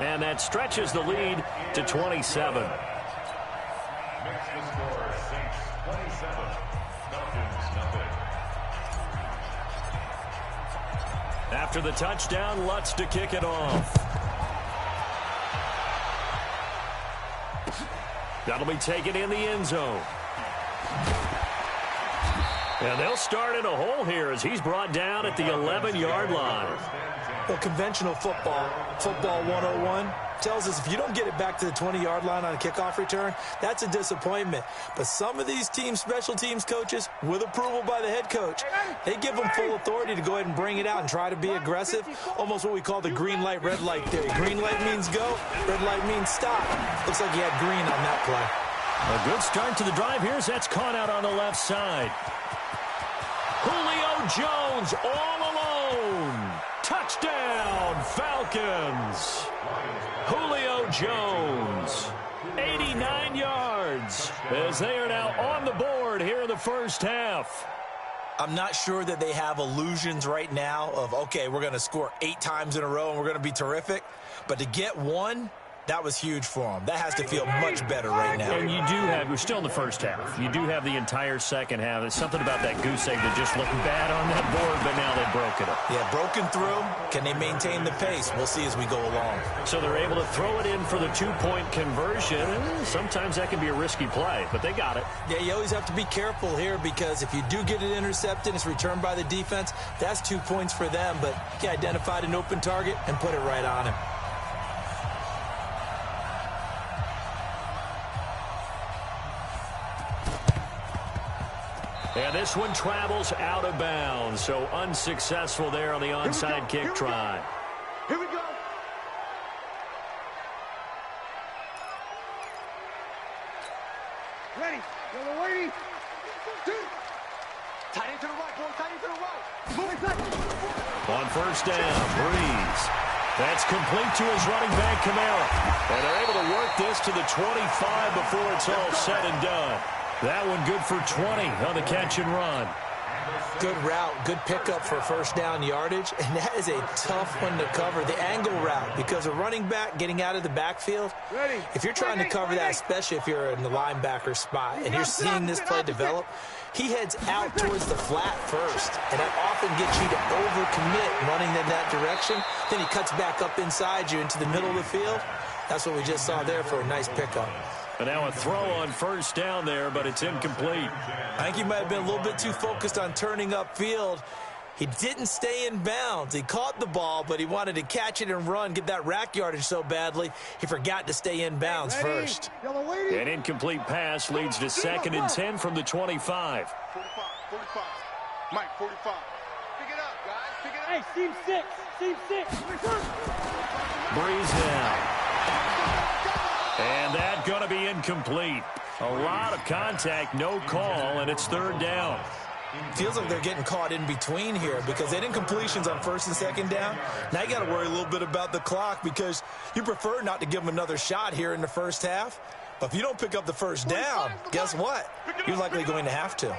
And that stretches the lead to 27. After the touchdown, Lutz to kick it off. That'll be taken in the end zone. And they'll start in a hole here as he's brought down at the 11-yard line. Well, conventional football 101, tells us if you don't get it back to the 20-yard line on a kickoff return, that's a disappointment. But some of these teams, special teams coaches, with approval by the head coach, they give them full authority to go ahead and bring it out and try to be aggressive, almost what we call the green light, red light theory. Green light means go, red light means stop. Looks like he had green on that play. A good start to the drive here as that's caught out on the left side. Julio Jones all alone. Touchdown, Falcons. Julio Jones, 89 yards, as they are now on the board here in the first half. I'm not sure that they have illusions right now of, okay, we're going to score 8 times in a row and we're going to be terrific. But to get one, that was huge for them. That has to feel much better right now. And you do have, we're still in the first half. You do have the entire second half. There's something about that goose egg that just looked bad on that board, but now they've broken it. Yeah, broken through. Can they maintain the pace? We'll see as we go along. So they're able to throw it in for the 2-point conversion. Sometimes that can be a risky play, but they got it. Yeah, you always have to be careful here because if you do get it intercepted, it's returned by the defense, that's 2 points for them. But he identified an open target and put it right on him. And this one travels out of bounds, so unsuccessful there on the onside kick try. Here we go. Ready. Yellow lady. 2. Tight into the right, boy. Tight into the right. On first down, Breeze. That's complete to his running back, Kamara. And they're able to work this to the 25 before it's all said and done. That one good for 20 on the catch and run. Good route, good pickup for first down yardage, and that is a tough one to cover, the angle route, because a running back getting out of the backfield, if you're trying to cover that, especially if you're in the linebacker spot, and you're seeing this play develop, he heads out towards the flat first, and that often gets you to overcommit running in that direction. Then he cuts back up inside you into the middle of the field. That's what we just saw there for a nice pickup. And now a throw on first down there, but it's incomplete. I think he might have been a little bit too focused on turning upfield. He didn't stay in bounds. He caught the ball, but he wanted to catch it and run, get that rack yardage so badly, he forgot to stay in bounds first. An incomplete pass leads to 2nd and 10 from the 25. 45. Mike, 45. Pick it up, guys. Pick it up. Hey, seam 6. Seam 6. Breeze down. And that's going to be incomplete. A lot of contact, no call, and it's 3rd down. Feels like they're getting caught in between here because they did incompletions on 1st and 2nd down. Now you got to worry a little bit about the clock because you prefer not to give them another shot here in the first half. But if you don't pick up the first down, guess what? You're likely going to have to.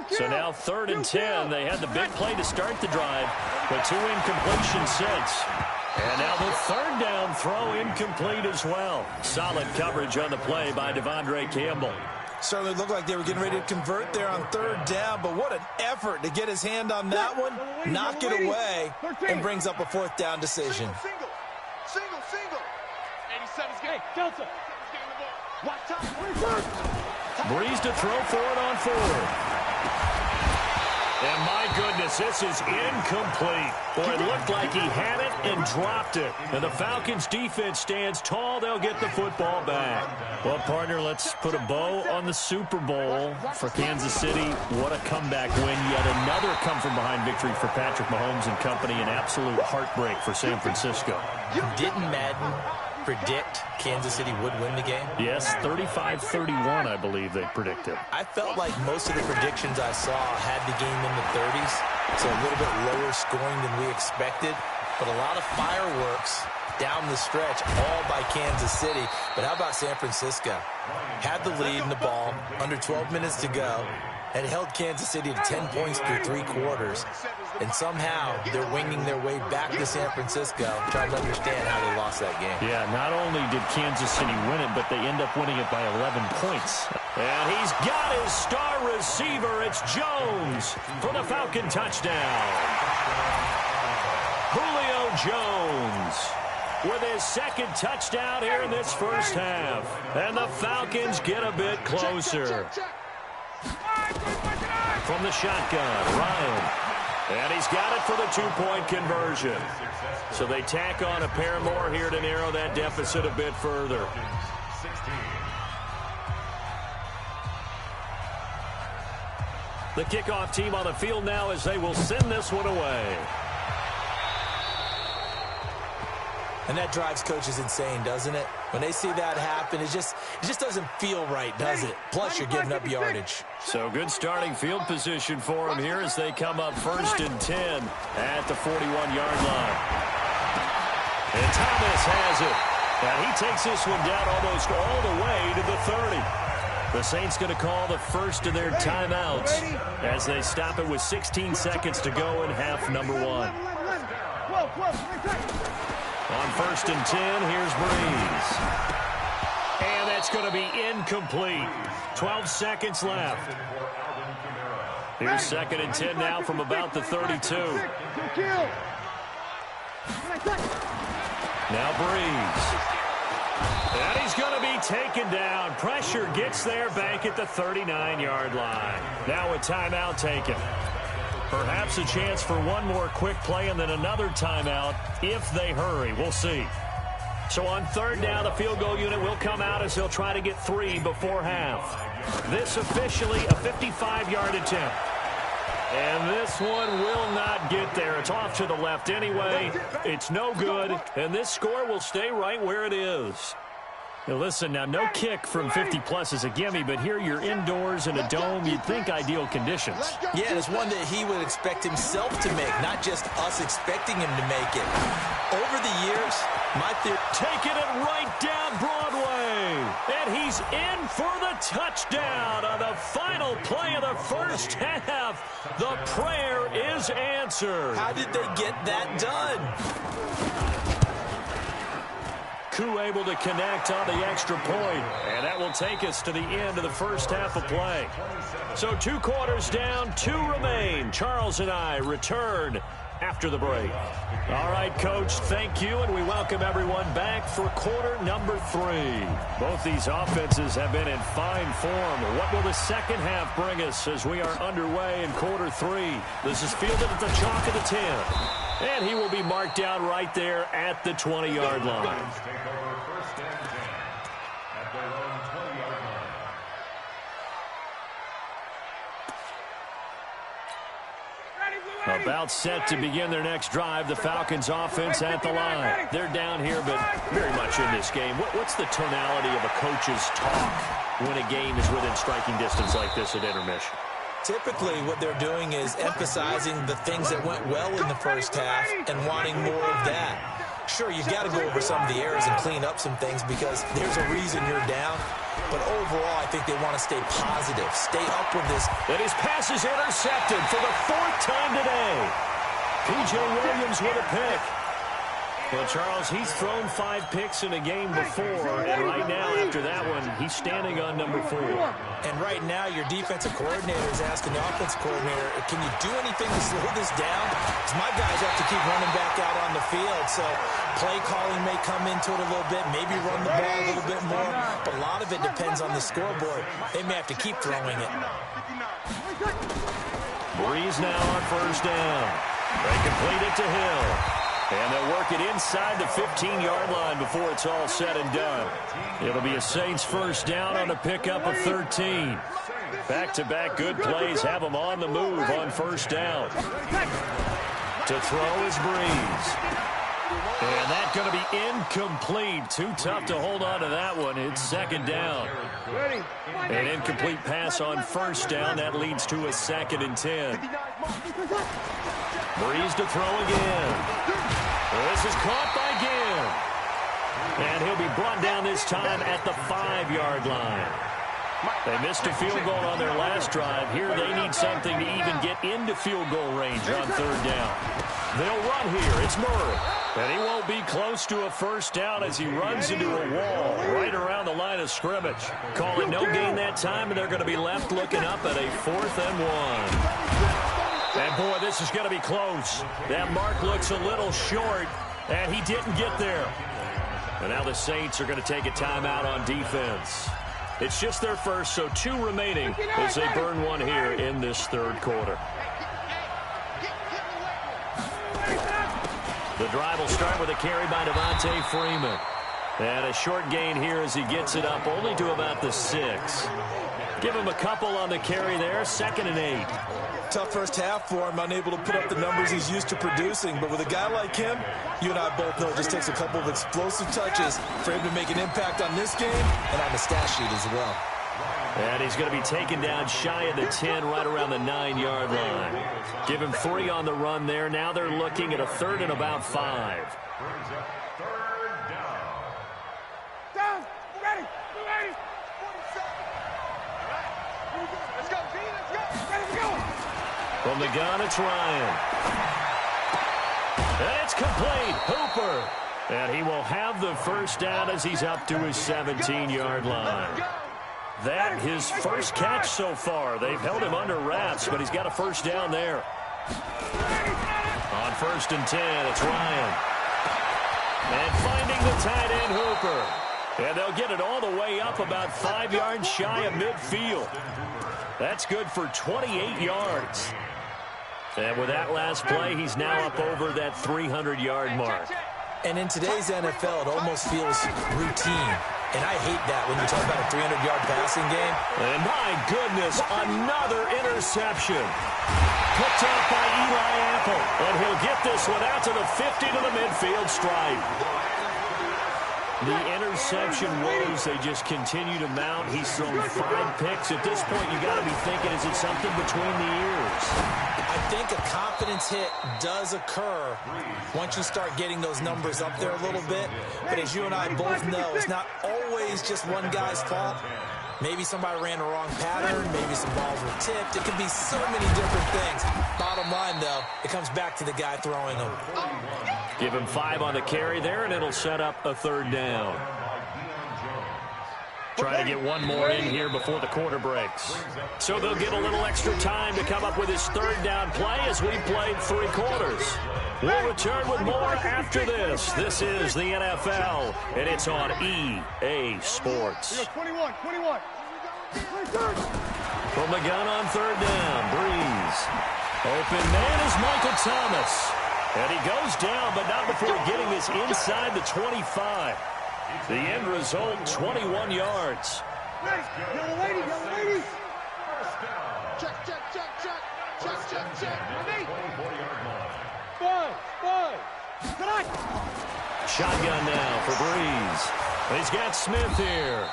So now 3rd and 10. They had the big play to start the drive, but 2 incompletions since. And now the 3rd down throw incomplete as well. Solid coverage on the play by Devondre Campbell. Certainly looked like they were getting ready to convert there on 3rd down, but what an effort to get his hand on that one, knock it away, and brings up a 4th down decision. Single. 87's Hey, Delta. Watch out. Breeze to throw for it on 4th. And my goodness, this is incomplete. Boy, it looked like he had it and dropped it. And the Falcons defense stands tall. They'll get the football back. Well, partner, let's put a bow on the Super Bowl for Kansas City. What a comeback win. Yet another come-from-behind victory for Patrick Mahomes and company. An absolute heartbreak for San Francisco. Didn't Madden predict Kansas City would win the game? Yes, 35-31, I believe they predicted. I felt like most of the predictions I saw had the game in the 30s, so a little bit lower scoring than we expected, but a lot of fireworks down the stretch, all by Kansas City. But how about San Francisco? Had the lead in the ball, under 12 minutes to go, and held Kansas City to 10 points through 3 quarters. and somehow they're winging their way back to San Francisco, trying to understand how they lost that game. Yeah, not only did Kansas City win it, but they end up winning it by 11 points. And he's got his star receiver. It's Jones for the Falcon touchdown. Julio Jones with his second touchdown here in this first half. And the Falcons get a bit closer. From the shotgun, Ryan. And he's got it for the two-point conversion. So they tack on a pair more here to narrow that deficit a bit further. The kickoff team on the field now as they will send this one away. And that drives coaches insane, doesn't it? When they see that happen, it just doesn't feel right, does it? Plus, you're giving up yardage. So good starting field position for them here as they come up 1st and 10 at the 41-yard line. And Thomas has it. And he takes this one down almost all the way to the 30. The Saints going to call the first of their timeouts as they stop it with 16 seconds to go in half number 1. On 1st and 10, here's Breeze. And that's going to be incomplete. 12 seconds left. Here's 2nd and 10 now from about the 32. Now Breeze. And he's going to be taken down. Pressure gets there back at the 39-yard line. Now a timeout taken. Perhaps a chance for one more quick play and then another timeout if they hurry. We'll see. So on 3rd down, the field goal unit will come out as they'll try to get 3 before half. This officially a 55-yard attempt. And this one will not get there. It's off to the left anyway. It's no good, and this score will stay right where it is. Now listen, now no kick from 50-plus is a gimme, but here you're indoors in a dome. You'd think ideal conditions. Yeah, and it's one that he would expect himself to make, not just us expecting him to make it. Over the years, my theory... Taking it right down Broadway. And he's in for the touchdown on the final play of the first half. The prayer is answered. How did they get that done? Able to connect on the extra point, and that will take us to the end of the first half of play. So 2 quarters down, 2 remain. Charles and I return after the break. All right, Coach, thank you, and we welcome everyone back for quarter number 3. Both these offenses have been in fine form. What will the second half bring us as we are underway in quarter 3? This is fielded at the chalk of the 10. And he will be marked down right there at the 20-yard line. About set to begin their next drive, the Falcons offense at the line. They're down here, but very much in this game. What's the tonality of a coach's talk when a game is within striking distance like this at intermission? Typically, what they're doing is emphasizing the things that went well in the first half and wanting more of that. Sure, you've got to go over some of the errors and clean up some things because there's a reason you're down. But overall, I think they want to stay positive, stay up with this. And his pass is intercepted for the 4th time today. P.J. Williams with a pick. Well, Charles, he's thrown 5 picks in a game before, and right now, after that one, he's standing on number 4. And right now, your defensive coordinator is asking the offensive coordinator, can you do anything to slow this down? Because my guys have to keep running back out on the field, so play calling may come into it a little bit, maybe run the ball a little bit more, but a lot of it depends on the scoreboard. They may have to keep throwing it. Breeze now on 1st down. They complete it to Hill. And they'll work it inside the 15-yard line before it's all said and done. It'll be a Saints 1st down on a pickup of 13. Back-to-back good plays have them on the move on 1st down. To throw is Breeze. And that's going to be incomplete. Too tough to hold on to that one. It's 2nd down. An incomplete pass on 1st down. That leads to a 2nd and 10. Breeze to throw again. This is caught by Gibb. And he'll be brought down this time at the 5-yard line. They missed a field goal on their last drive. Here they need something to even get into field goal range on third down. They'll run here. It's Murray. And he won't be close to a first down as he runs into a wall right around the line of scrimmage. Call it no gain that time, and they're going to be left looking up at a 4th and 1. And, boy, this is going to be close. That mark looks a little short, and he didn't get there. And now the Saints are going to take a timeout on defense. It's just their first, so 2 remaining as they burn one here in this third quarter. The drive will start with a carry by Devontae Freeman. And a short gain here as he gets it up only to about the 6. Give him a couple on the carry there, 2nd and 8. Tough first half for him, unable to put up the numbers he's used to producing. But with a guy like him, you and I both know it just takes a couple of explosive touches for him to make an impact on this game and on the stat sheet as well. And he's going to be taken down shy of the 10, right around the 9-yard line. Give him 3 on the run there. Now they're looking at a 3rd and about 5. Down. Ready. Ready. Let's go, G. Let's go. Ready to go. From the gun, it's Ryan. And it's complete. Hooper. And he will have the first down as he's up to his 17-yard line. That his first catch so far. They've held him under wraps, but he's got a first down there. On 1st and 10, it's Ryan. And finding the tight end, Hooper. And they'll get it all the way up about 5 yards shy of midfield. That's good for 28 yards. And with that last play, he's now up over that 300-yard mark. And in today's NFL, it almost feels routine. And I hate that when you talk about a 300-yard passing game. And my goodness, another interception. Picked up by Eli Apple. And he'll get this one out to the 50 to the midfield stripe. The interception woes, they just continue to mount. He's thrown 5 picks. At this point, you got to be thinking, is it something between the ears? I think a confidence hit does occur once you start getting those numbers up there a little bit. But as you and I both know, it's not always just one guy's fault. Maybe somebody ran the wrong pattern. Maybe some balls were tipped. It can be so many different things. Bottom line, though, it comes back to the guy throwing them. Give him 5 on the carry there, and it'll set up a 3rd down. Try to get one more in here before the quarter breaks. So they'll get a little extra time to come up with his 3rd down play as we played 3 quarters. We'll return with more after this. This is the NFL, and it's on EA Sports. 21. From the gun on 3rd down, Breeze. Open man is Michael Thomas. And he goes down, but not before getting this inside the 25. The end result, 21 yards. Yellow lady. Check. Five. Shotgun now for Breeze. He's got Smith here.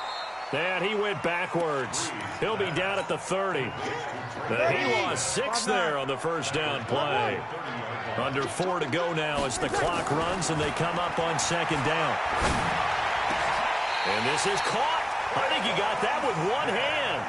And he went backwards. He'll be down at the 30. He lost 6 there on the first down play. Under 4 to go now as the clock runs and they come up on 2nd down. And this is caught. I think he got that with one hand.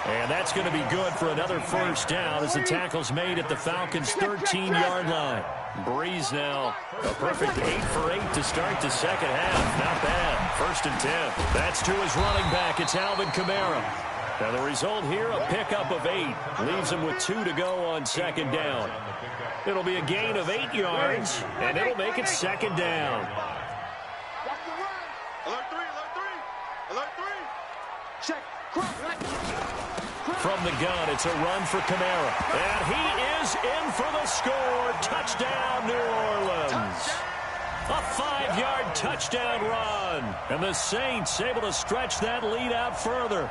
And that's going to be good for another first down as the tackle's made at the Falcons' 13-yard line. Breeze now, a perfect 8 for 8 to start the second half. Not bad. 1st and 10. That's to his running back. It's Alvin Kamara. Now the result here, a pickup of 8. Leaves him with 2 to go on 2nd down. It'll be a gain of 8 yards, and it'll make it 2nd down. Alert 3. Check. From the gun, it's a run for Kamara. And he is in for the score. Touchdown, New Orleans. A 5-yard touchdown run. And the Saints able to stretch that lead out further.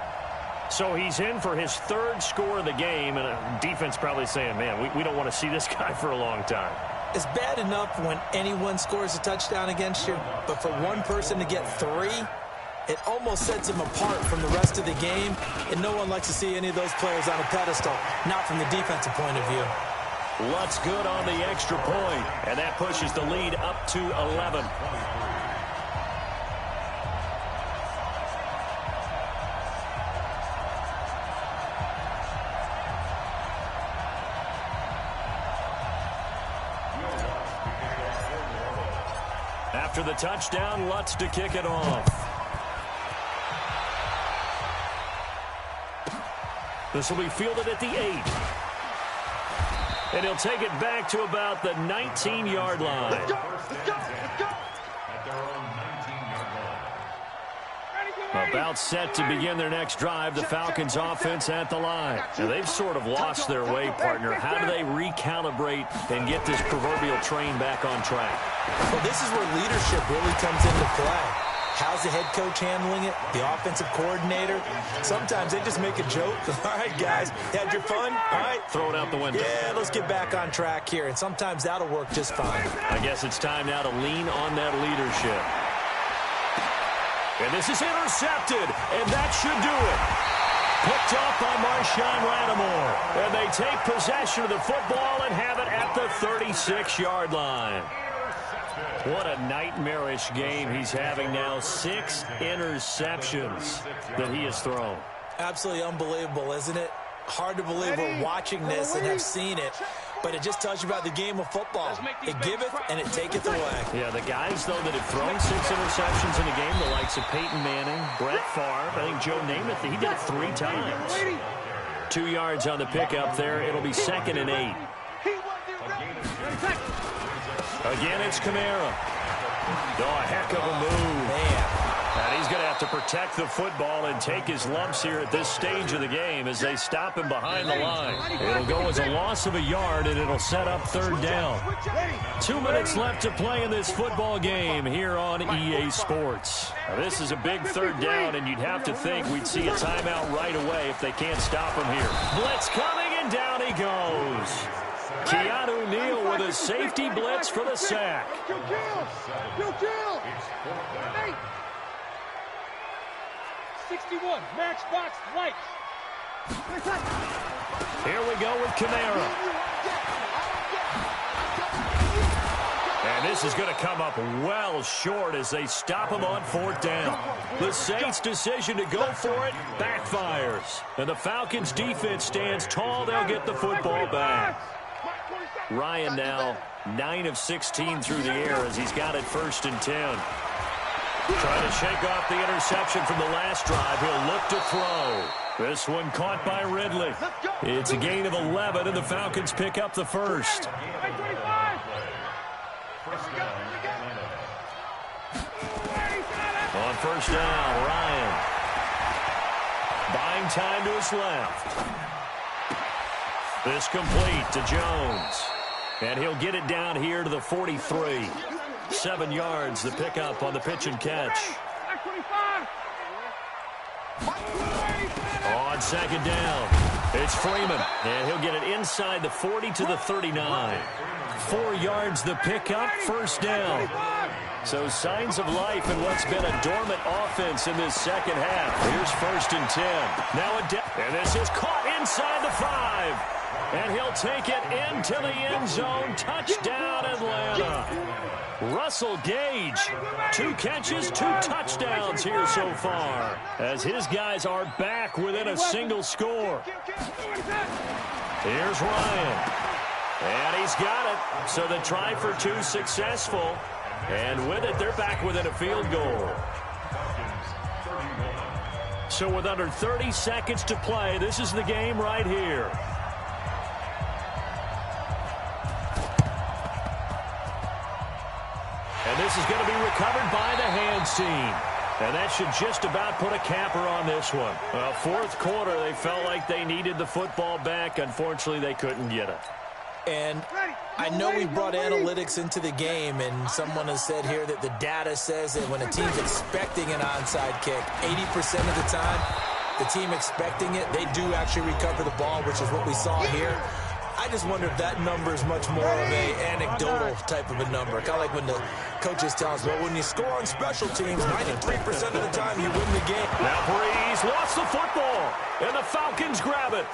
So he's in for his 3rd score of the game. And defense probably saying, man, we don't want to see this guy for a long time. It's bad enough when anyone scores a touchdown against you. But for one person to get 3, it almost sets him apart from the rest of the game, and no one likes to see any of those players on a pedestal, not from the defensive point of view. Lutz good on the extra point, and that pushes the lead up to 11. After the touchdown, Lutz to kick it off. This will be fielded at the 8. And he'll take it back to about the 19-yard line. Let's go. Let's go. Let's go. About set to begin their next drive, the Falcons offense at the line. Now, they've sort of lost their way, partner. How do they recalibrate and get this proverbial train back on track? Well, this is where leadership really comes into play. How's the head coach handling it? The offensive coordinator? Sometimes they just make a joke. All right, guys, had your fun? All right. Throw it out the window. Yeah, let's get back on track here. And sometimes that'll work just fine. I guess it's time now to lean on that leadership. And this is intercepted, and that should do it. Picked off by Marshawn Lattimore. And they take possession of the football and have it at the 36-yard line. What a nightmarish game he's having now. 6 interceptions that he has thrown. Absolutely unbelievable, isn't it? Hard to believe we're watching this and have seen it. But it just tells you about the game of football. It giveth and it taketh away. Yeah, the guys, though, that have thrown 6 interceptions in a game, the likes of Peyton Manning, Brett Favre, I think Joe Namath, he did it 3 times. 2 yards on the pickup there. It'll be 2nd and 8. Again, it's Kamara. Oh, a heck of a move. Man. And he's going to have to protect the football and take his lumps here at this stage of the game as they stop him behind the line. It'll go as a loss of a yard, and it'll set up 3rd down. 2 minutes left to play in this football game here on EA Sports. Now, this is a big 3rd down, and you'd have to think we'd see a timeout right away if they can't stop him here. Blitz coming, and down he goes. Keanu Neal with a safety blitz for the sack. 61, matchbox lights. Here we go with Kamara. And this is going to come up well short as they stop him on 4th down. The Saints' decision to go for it backfires. And the Falcons' defense stands tall. They'll get the football back. Ryan now 9 of 16 through the air as he's got it 1st and 10. Trying to shake off the interception from the last drive. He'll look to throw. This one caught by Ridley. It's a gain of 11, and the Falcons pick up the 1st. On 1st down, Ryan. Buying time to his left. This complete to Jones. And he'll get it down here to the 43. 7 yards, the pickup on the pitch and catch. On 2nd down, it's Freeman. And he'll get it inside the 40 to the 39. 4 yards, the pickup, 1st down. So signs of life in what's been a dormant offense in this 2nd half. Here's 1st and 10. Now and this is caught inside the 5. And he'll take it into the end zone. Touchdown, Atlanta. Russell Gage, 2 catches, 2 touchdowns here so far, as his guys are back within a single score. Here's Ryan. And he's got it. So the try for 2 successful. And with it, they're back within a field goal. So with under 30 seconds to play, this is the game right here. And this is going to be recovered by the hands team. And that should just about put a capper on this one. 4th quarter, they felt like they needed the football back. Unfortunately, they couldn't get it. And I know we brought analytics into the game, and someone has said here that the data says that when a team's expecting an onside kick, 80% of the time, the team expecting it, they do actually recover the ball, which is what we saw here. I just wonder if that number is much more of a anecdotal type of a number. Kind of like when the coaches tell us, well, when you score on special teams, 93% of the time you win the game. Now Breeze lost the football, and the Falcons grab it.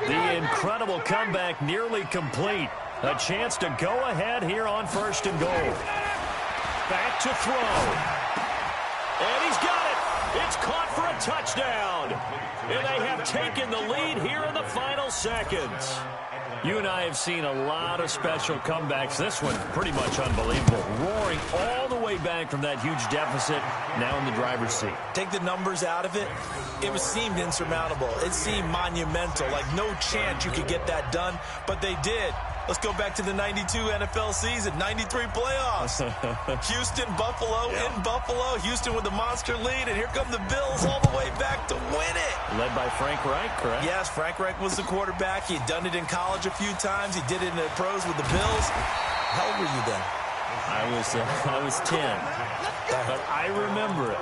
The incredible comeback nearly complete. A chance to go ahead here on 1st and goal. Back to throw. And he's caught for a touchdown. And they have taken the lead here in the final seconds. You and I have seen a lot of special comebacks. This one pretty much unbelievable. Roaring all the way back from that huge deficit, now in the driver's seat. Take the numbers out of it. It seemed insurmountable. It seemed monumental, like no chance you could get that done, but they did. Let's go back to the 92 NFL season, 93 playoffs. Houston, Buffalo, in Buffalo. Houston with the monster lead, and here come the Bills all the way back to win it. Led by Frank Reich, correct? Yes, Frank Reich was the quarterback. He had done it in college a few times. He did it in the pros with the Bills. How old were you then? I was 10, but I remember it.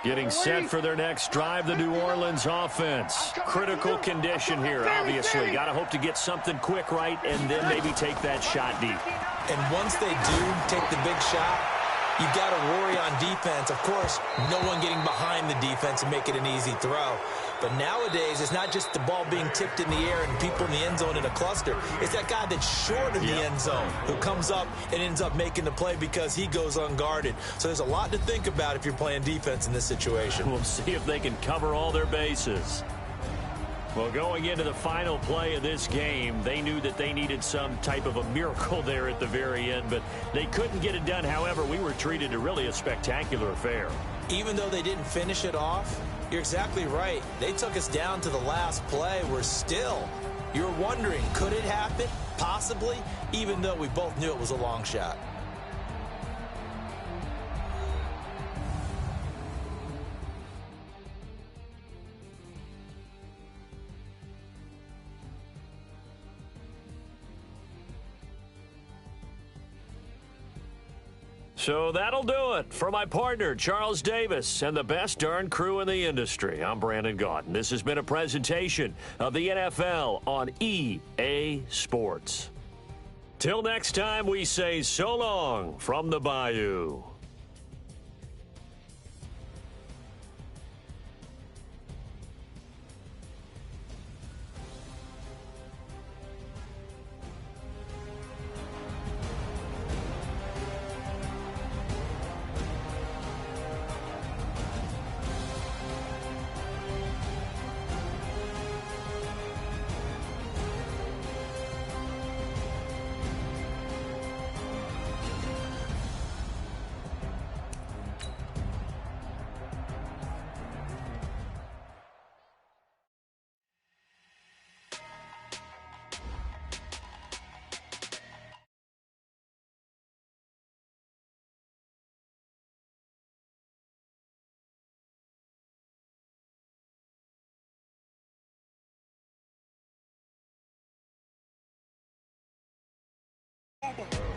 Getting set for their next drive, the New Orleans offense. Critical condition here, obviously. Got to hope to get something quick right and then maybe take that shot deep. And once they do take the big shot, you've got to worry on defense. Of course, no one getting behind the defense and make it an easy throw. But nowadays, it's not just the ball being tipped in the air and people in the end zone in a cluster. It's that guy that's short of the end zone who comes up and ends up making the play because he goes unguarded. So there's a lot to think about if you're playing defense in this situation. We'll see if they can cover all their bases. Well, going into the final play of this game, they knew that they needed some type of a miracle there at the very end, but they couldn't get it done. However, we were treated to really a spectacular affair. Even though they didn't finish it off, you're exactly right. They took us down to the last play. You're wondering, could it happen? Possibly, even though we both knew it was a long shot. So that'll do it. For my partner, Charles Davis, and the best darn crew in the industry, I'm Brandon Gaudin. This has been a presentation of the NFL on EA Sports. Till next time, we say so long from the Bayou. Over.